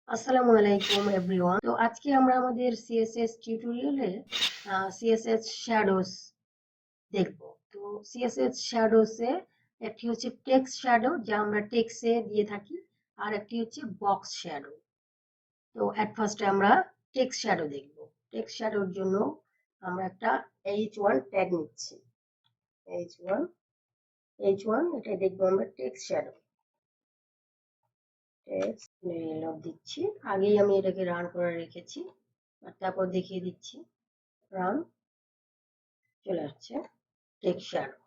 আসসালামু আলাইকুম এভরিওয়ান। তো আজকে আমরা আমাদের সিএসএস টিউটোরিয়ালে সিএসএস শ্যাডোস দেখব। তো সিএসএস শ্যাডোস এ একটি হচ্ছে টেক্সট শ্যাডো, যা আমরা টেক্সটে দিয়ে থাকি, আর একটি হচ্ছে বক্স শ্যাডো। তো এট ফার্স্টে আমরা টেক্সট শ্যাডো দেখব। টেক্সট শ্যাডোর জন্য আমরা একটা H1 ট্যাগ নিচ্ছি। H1 H1 এটা দেখবো আমরা টেক্সট শ্যাডো। টেক্সট রিলোড দিচ্ছি। আগেই আমি এটাকে রান করে রেখেছি, আর তারপর দেখিয়ে দিচ্ছি। রান, চলে আসছে টেক্সট শ্যাডো।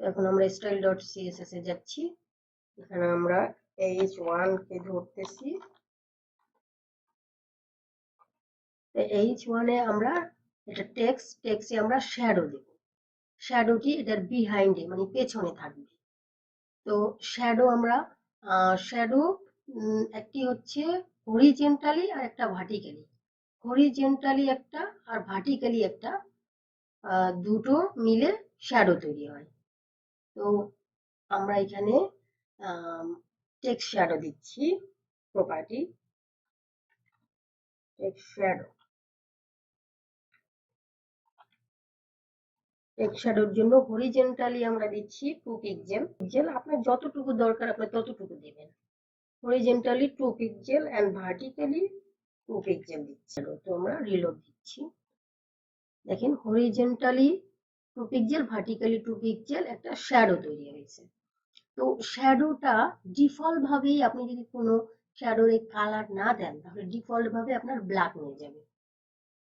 এখন আমরা style.css এ যাচ্ছি। এখানে আমরা h1 কে ধরতেছি। তো h1 এ আমরা এটা টেক্সটে আমরা শ্যাডো দেব। শ্যাডোটি এটার বিহাইন্ডে মানে পেছনে থাকবে। তো শ্যাডো আমরা শ্যাডো একটি হচ্ছে হরিজেন্টালি আর একটা ভার্টিক্যালি। হরিজেন্টালি একটা আর ভার্টিক্যালি একটা, দুটো মিলে শ্যাডো তৈরি হয়। তো আমরা এখানে টেক্সট শ্যাডো দিচ্ছি। Property text shadow. টেক্সট শ্যাডোর জন্য হরিজেন্টালি আমরা দিচ্ছি 2 পিক্সেল। আপনার যতটুকু দরকার আপনি ততটুকু দিবেন। Horizontally 2 pixel and vertically 2 pixel দিচ্ছি। তো আমরা রিলোড দিচ্ছি। দেখেন হরিজেন্টালি 2 পিক্সেল, ভার্টিক্যালি 2 পিক্সেল একটা শ্যাডো তৈরি হয়েছে। তো শ্যাডোটা ডিফল্ট ভাবেই, আপনি যদি কোনো শ্যাডোর কালার না দেন তাহলে ডিফল্ট ভাবে আপনার ব্ল্যাক হয়ে যাবে।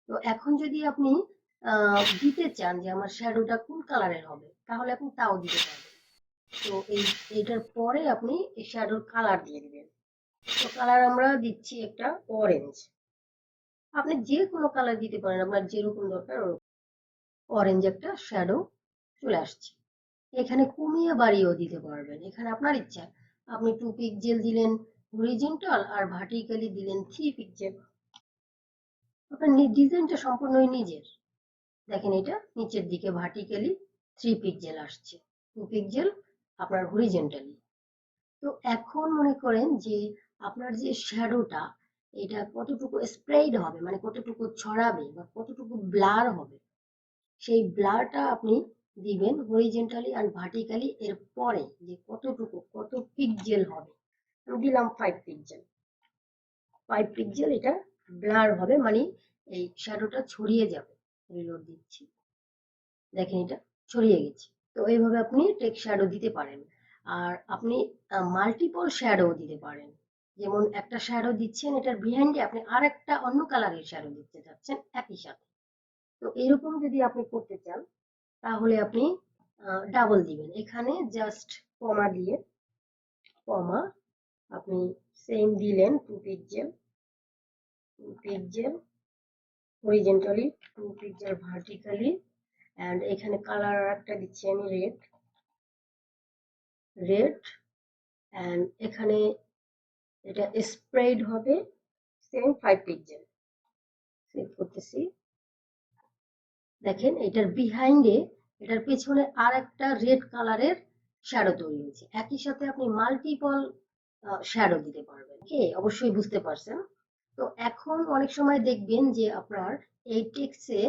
তো এখন যদি আপনি দিতে চান যে আমার শ্যাডোটা কোন কালারের হবে, তাহলে আপনি তাও দিতে পারবেন। তো এইটার পরে আপনি এই শ্যাডোর কালার দিয়ে দিবেন। তো কালার আমরা দিচ্ছি একটা অরেঞ্জ। আপনি যে কোনো কালার দিতে পারেন, আপনার যেরকম দরকার অরেঞ্জ একটা শ্যাডো চলে আসছে। এখানে কমিয়ে বাড়িয়েও দিতে পারবেন, এখানে আপনার ইচ্ছা। আপনি 2 পিক্সেল দিলেন হরিজেন্টাল আর ভার্টিক্যালি দিলেন 3 পিক্সেল। আপনার ডিজাইনটা সম্পূর্ণই নিজের। দেখেন এটা নিচের দিকে ভার্টিক্যালি 3 পিক্সেল আসছে, 2 পিক্সেল আপনার হরিজেন্টালি। তো এখন মনে করেন যে আপনার যে শ্যাডোটা এটা কতটুকু স্প্রেড হবে, মানে কতটুকু ছড়াবে বা কতটুকু ব্লার হবে, সেই ব্লারটা আপনি দিবেন হরিজেন্টালি আর ভার্টিক্যালি এর পরে, যে কতটুকু কত পিক্সেল হবে। আমি দিলাম 5 পিক্সেল। 5 পিক্সেল এটা ব্লার হবে, মানে এই শ্যাডোটা ছড়িয়ে যাবে। রিলোড দিচ্ছি, দেখেন এটা ছড়িয়ে গেছে। তো এইভাবে আপনি টেক্সট শ্যাডো দিতে পারেন। আর আপনি মাল্টিপল শ্যাডো দিতে পারেন। যেমন একটা শ্যাডো দিচ্ছেন, এটার বিহাইন্ডে আপনি আরেকটা অন্য কালারের শ্যাডো দিতে চাচ্ছেন একই সাথে। তো এরকম যদি আপনি করতে চান তাহলে আপনি ডাবল দিবেন। এখানে জাস্ট কমা দিয়ে, কমা আপনি সেম দিলেন 2 pixel, 2 pixel horizontally, 2 pixel vertically, and এখানে কালার একটা দিচ্ছি আমি রেড, এন্ড এখানে এটা স্প্রেড হবে সেম 5 পিক্সেল। সেভ করতেছি। দেখেন এটার বিহাইন্ডে, এটার পেছনে আর একটা রেড কালারের শ্যাডো তৈরি হয়েছে। একই সাথে আপনি মাল্টিপল শ্যাডো দিতে পারবেন। ওকে, অবশ্যই বুঝতে পারছেন। তো এখন অনেক সময় দেখবেন যে আপনার এই টেক্সটে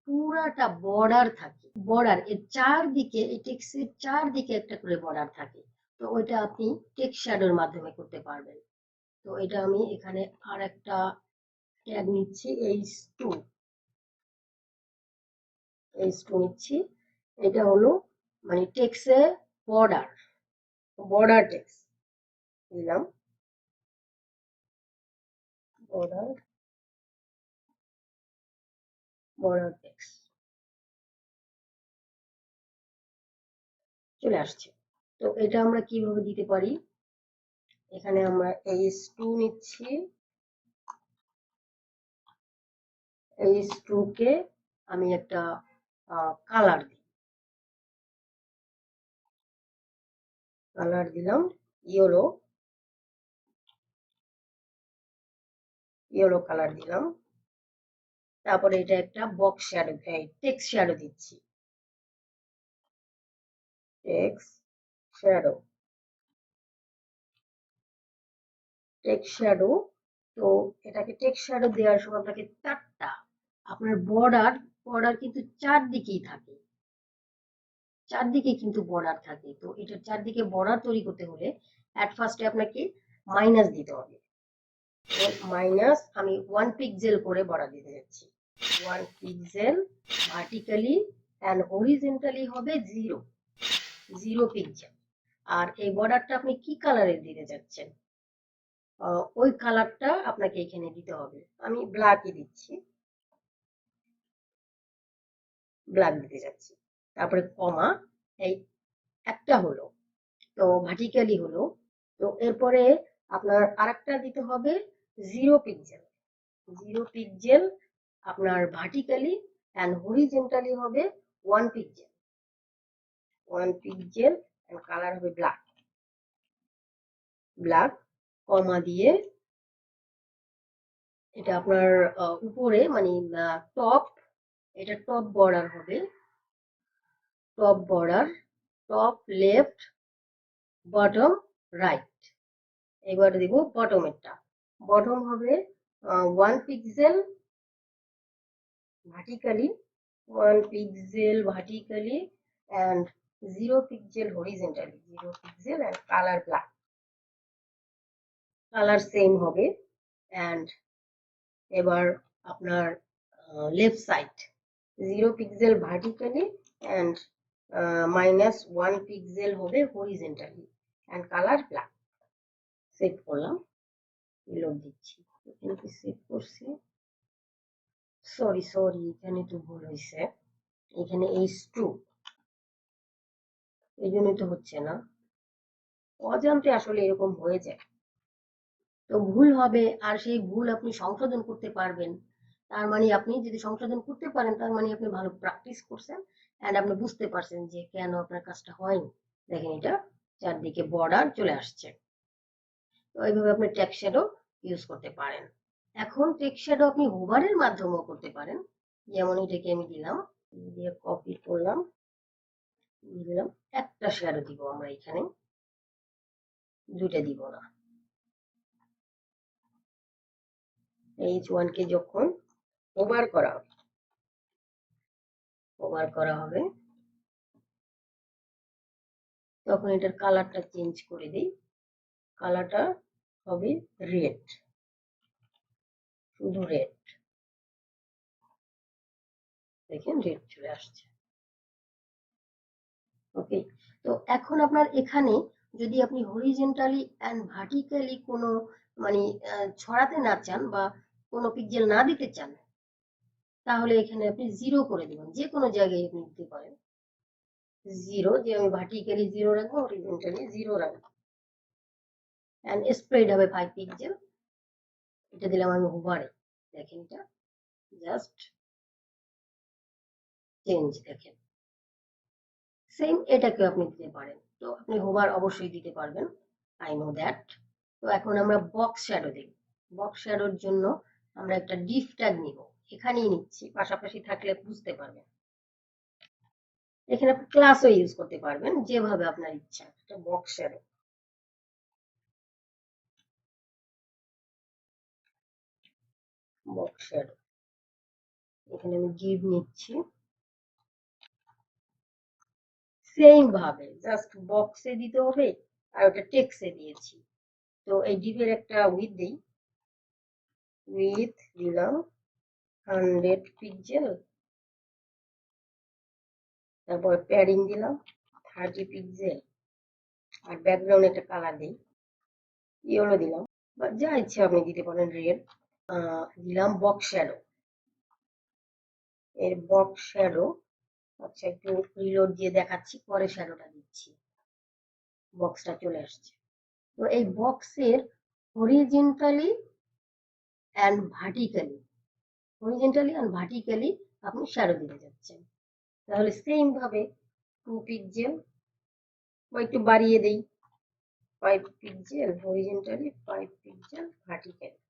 পুরাটা বর্ডার থাকে, বর্ডার এর চারদিকে, এই টেক্সটের চারদিকে একটা করে বর্ডার থাকে। তো ওইটা আপনি টেক্সট শ্যাডোর মাধ্যমে করতে পারবেন। তো এটা আমি এখানে আর একটা ট্যাগ নিচ্ছি, h2 নিচ্ছি। এটা হলো মানে টেক্সটে বর্ডার টেক্সট দিলাম, বর্ডার টেক্সট চলে আসছে। তো এটা আমরা কিভাবে দিতে পারি, এখানে আমরা h2 নিচ্ছি। h2 কে আমি একটা কালার দিলাম ইয়েলো কালার দিলাম। তারপরে এটা একটা বক্স শ্যাডো, টেক্সট শ্যাডো দিচ্ছি। টেক্সট শ্যাডো তো এটাকে টেক্সট শ্যাডো দেওয়ার সময় আপনাকে চারটা, আপনার বর্ডার কিন্তু চারদিকেই থাকে, চারদিকে কিন্তু বর্ডার থাকে। তো এটার চারদিকে বর্ডার তৈরি করতে হলে এট ফার্স্টে আপনাকে মাইনাস দিতে হবে। মাইনাস আমি 1 পিক্সেল করে বর্ডার দিতে যাচ্ছি। 1 পিক্সেল ভার্টিক্যালি এন্ড হরিজন্টালি হবে 0 পিক্সেল। আর এই বর্ডারটা আপনি কি কালারের দিতে যাচ্ছেন, ওই কালারটা আপনাকে এখানে দিতে হবে। আমি ব্ল্যাকই দিচ্ছি, ব্ল্যাক দিতে যাচ্ছি। তারপরে কমা, এই একটা হলো, তো ভার্টিক্যালি হলো। তো এরপরে আপনার আরেকটা দিতে হবে 0 পিক্সেল। 0 পিক্সেল আপনার ভার্টিক্যালি এন্ড হরিজন্টালি হবে 1 পিক্সেল। 1 পিক্সেল এন্ড কালার হবে ব্ল্যাক, কমা দিয়ে এটা আপনার উপরে মানে টপ, এটা টপ বর্ডার হবে, top border, top left bottom right. এবার দিব বটমেরটা, বটম হবে 1 pixel vertically, 1 pixel vertically and 0 pixel horizontally, 0 pixel and color black, color same হবে। and এবার আপনার left side 0 pixel vertically and -1 pixel হবে horizontally and colour black. Save করলাম, reload দিচ্ছি। এখানে কি সেভ করছি? সরি এখানে তো ভুল হয়েছে, এখানে H2, এই জন্যই তো হচ্ছে না, অজান্তে আসলে এরকম হয়ে যায়। তো ভুল হবে, আর সেই ভুল আপনি সংশোধন করতে পারবেন। তার মানে আপনি যদি সংশোধন করতে পারেন তার মানে আপনি ভালো প্র্যাকটিস করছেন এন্ড আপনি বুঝতে পারছেন যে কেন আপনার কাজটা হয়নি। দেখেন এটা চারদিকে বর্ডার চলে আসছে। তো এইভাবে আপনি টেক্সট শ্যাডো ইউজ করতে পারেন। এখন টেক্সট শ্যাডো আপনি হোভারের মাধ্যমেও করতে পারেন। যেমন এটাকে আমি দিলাম, দিয়ে কপি করলাম, দিলাম, একটা শ্যাডো দিব আমরা এখানে, দুইটা দিব না। H1 কে যখন ওভার করা হবে তখন এটার কালারটা চেঞ্জ করে দিই, কালারটা হবে রেড, শুধু রেড, দেখেন রেড চলে আসছে। ওকে, তো এখন আপনার এখানে যদি আপনি হরিজন্টালি এন্ড ভার্টিক্যালি কোনো মানে ছড়াতে না চান বা কোনো পিক্সেল না দিতে চান, তাহলে এখানে আপনি 0 করে দিবেন, যে কোনো জায়গায় আপনি দিতে পারেন 0, যে আমি ভার্টিক্যালি 0 রাখবো, হরিজন্টালি 0 রাখবো এন্ড স্প্রেড হবে 5 পিক্সেল। এটা দিলাম আমি হোভারে, দেখেন এটা জাস্ট চেঞ্জ, দেখেন সেম এটাকে আপনি দিতে পারেন। তো আপনি হোভার অবশ্যই দিতে পারবেন, আই নো দ্যাট। তো এখন আমরা বক্স শ্যাডো দেখব। বক্স শ্যাডোর জন্য আমরা একটা ডিফ ট্যাগ নিব, এখানেই নিচ্ছি, পাশাপাশি থাকলে বুঝতে পারবেন। এখানে আপনি ক্লাসও ইউজ করতে পারবেন যেভাবে আপনার ইচ্ছা। এটা বক্স শ্যাডো, বক্স শ্যাডো, এখানে আমি গিভ নিচ্ছি, সেম ভাবে জাস্ট বক্সে দিতে হবে আর ওটা টেক্সটে দিয়েছি। তো এই ডিভের একটা উইথ দেই, উইথ দিলাম 100 পিক্সেল, তারপর প্যাডিং দিলাম 30 পিক্সেল, আর ব্যাকগ্রাউন্ড একটা কালার দিই, ইয়েলো দিলাম বা যা ইচ্ছা আপনি দিতে পারেন, রেড দিলাম। বক্স শ্যাডো, এর বক্স শ্যাডো, আচ্ছা একটু রিলোড দিয়ে দেখাচ্ছি, পরে শ্যাডোটা দিচ্ছি, বক্সটা চলে আসছে। তো এই বক্সের হরিজন্টালি এন্ড ভার্টিক্যালি আপনি শ্যাডো দিতে যাচ্ছেন। তাহলে সেম ভাবে 2 পিক্সেল বা একটু বাড়িয়ে দেই, 5 pixel horizontally, 5 pixel vertically,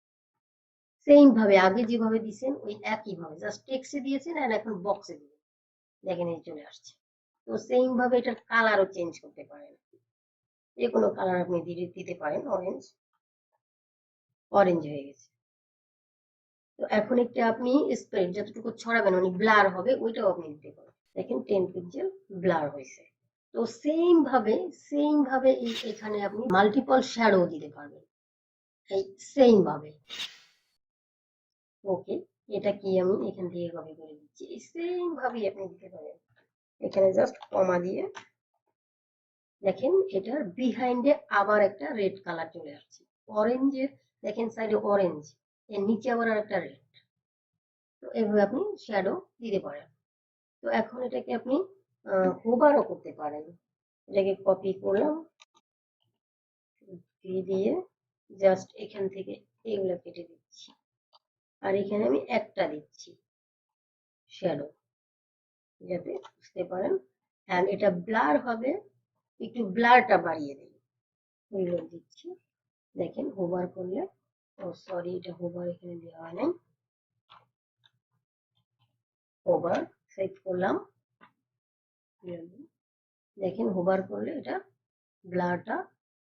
same ভাবে আগে যেভাবে দিয়েছেন ওই একই ভাবে, জাস্ট টেক্সটে দিয়েছেন আর এখন বক্সে দিবেন, দেখেন এই চলে আসছে। তো সেম ভাবে এটার কালারও চেঞ্জ করতে পারেন, যে কোনো কালার আপনি দিতে পারেন। অরেঞ্জ হয়ে গেছে। তো এখন একটা আপনি স্প্রেড যতটুকু ছড়াবেন মানে ব্লার হবে ওইটাও আপনি দিতে পারেন। দেখেন 10 পিক্সেল ব্লার হয়েছে। তো সেম ভাবে এখানে আপনি মাল্টিপল শ্যাডো দিতে পারবেন এই সেম ভাবে। ওকে, এটা কি আমি এখান থেকে কপি করে দিচ্ছি, এই সেম ভাবেই আপনি দিতে পারেন। এখানে জাস্ট কমা দিয়ে দেখেন এটার বিহাইন্ডে আবার একটা রেড কালার চলে আসছে, অরেঞ্জের দেখেন সাইডে অরেঞ্জ, এর নিচে আবার একটা রেড। তো এইভাবে আপনি শ্যাডো দিতে পারেন। তো এখন এটাকে আপনি হোভারও করতে পারেন। এটাকে কপি করলাম, দিয়ে জাস্ট এখান থেকে এগুলো কেটে দিচ্ছি, আর এখানে আমি একটা দিচ্ছি শ্যাডো, যাতে বুঝতে পারেন। হ্যাঁ, এটা ব্লার হবে, একটু ব্লারটা বাড়িয়ে দিই, ওইগুলো দিচ্ছি। দেখেন হোভার করলে, ও সরি এটা হোভার এখানে দেওয়া হয় নাই, হোভার সেট করলাম। দেখেন হোভার করলে এটা ব্লারটা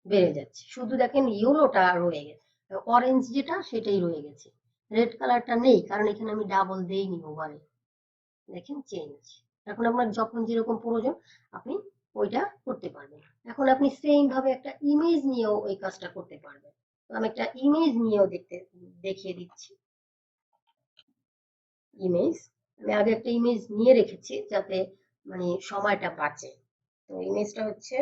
বেড়ে যাচ্ছে, শুধু দেখেন ইয়েলোটা রয়ে গেছে, অরেঞ্জ যেটা সেটাই রয়ে গেছে, রেড কালারটা নেই, কারণ এখানে আমি ডাবল দেইনি ওভারে। দেখেন চেঞ্জ। এখন আপনার যখন যেরকম প্রয়োজন আপনি ওইটা করতে পারবেন। এখন আপনি সেম ভাবে একটা ইমেজ নিয়েও ওই কাজটা করতে পারবেন। তো আমি একটা ইমেজ নিয়েও দেখিয়ে দিচ্ছি। ইমেজ, আমি আগে একটা ইমেজ নিয়ে রেখেছি যাতে মানে সময়টা বাঁচে। তো ইমেজটা হচ্ছে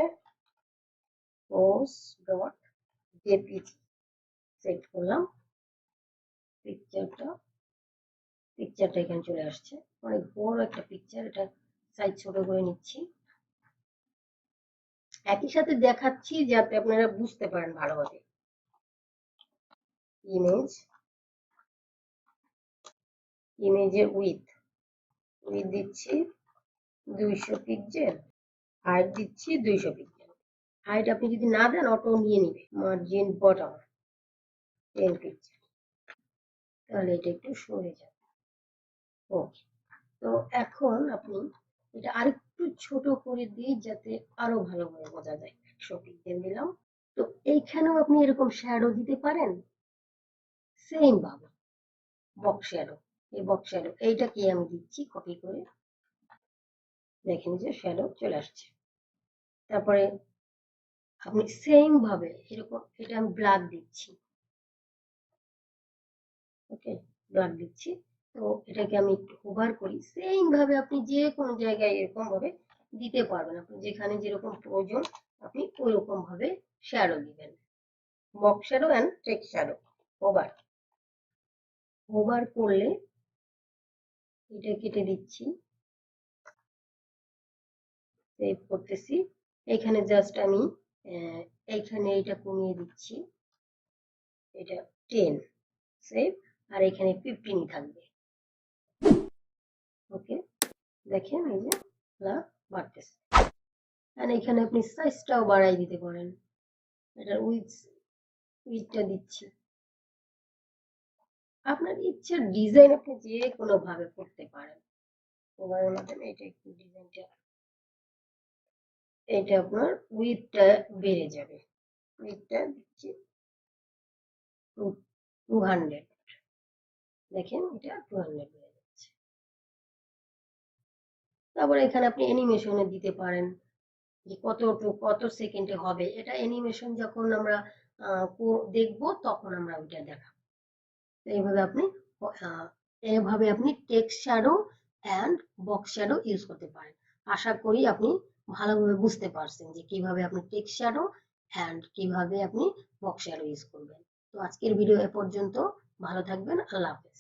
post.jpg, সেট করলাম। পিকচারটা এখানে চলে আসছে, অনেক বড় একটা পিকচার, এটা সাইজ ছোট করে নিচ্ছি। একই সাথে দেখাচ্ছি যাতে আপনারা বুঝতে পারেন ভালোভাবে। ইমেজের উইথ দিচ্ছি 200 পিক্সেল, হাইট দিচ্ছি 200 পিক্সেল। হাইট আপনি যদি না দেন অটো নিয়ে নিবে। মার্জিন বটম 10 পিক্সেল, তাহলে এটা একটু সরে যাবে। ওকে, তো এখন আপনি এটা আরেকটু ছোট করে দিই যাতে আরো ভালোভাবে বোঝা যায়। 100 পিক্সেল দিলাম। তো এইখানেও আপনি এরকম শ্যাডো দিতে পারেন সেম ভাবে, বক্স শ্যাডো। এই বক্স শ্যাডো এইটা কি আমি দিচ্ছি কপি করে, দেখেন যে শ্যাডো চলে আসছে। তারপরে আপনি সেম ভাবে এরকম, এটা আমি ব্ল্যাক দিচ্ছি, ওকে ব্ল্যাক দিচ্ছি। তো এটাকে আমি একটু হোভার করি, সেম ভাবে আপনি যে কোনো জায়গায় এরকম ভাবে দিতে পারবেন, আপনি যেখানে যেরকম প্রয়োজন আপনি ওই রকম ভাবে শ্যাডো দিবেন। Box shadow and text shadow, hover hover করলে এটা কেটে দিচ্ছি, সেভ করতেছি। এখানে জাস্ট আমি এইখানে এটা কমিয়ে দিচ্ছি, এটা 10 সেভ, আর এখানে 15 থাকবে। ওকে, দেখেন এই যে বাড়তেছে। আর এখানে আপনি সাইজটাও বাড়াই দিতে পারেন, এটার উইডথটা দিচ্ছি। আপনার ইচ্ছার ডিজাইন আপনি যে কোনো ভাবে করতে পারেন। ওভারের মাধ্যমে এটা একটু ডিজাইনটা, এটা আপনার উইডথটা বেড়ে যাবে। উইডথটা দিচ্ছি 200, দেখেন এটা 200 বেড়ে যাচ্ছে। তারপর এখানে আপনি অ্যানিমেশনে দিতে পারেন যে কত সেকেন্ডে হবে, এটা অ্যানিমেশন যখন আমরা দেখব তখন আমরা ওইটা দেখাবো। এইভাবে আপনি text shadow and box shadow use করতে পারেন। আশা করি আপনি ভালোভাবে বুঝতে পারছেন যে কিভাবে আপনি টেক্সট শ্যাডো এন্ড কিভাবে আপনি বক্স শ্যাডো ইউজ করবেন। তো আজকের ভিডিও এ পর্যন্ত, ভালো থাকবেন, আল্লাহ হাফেজ।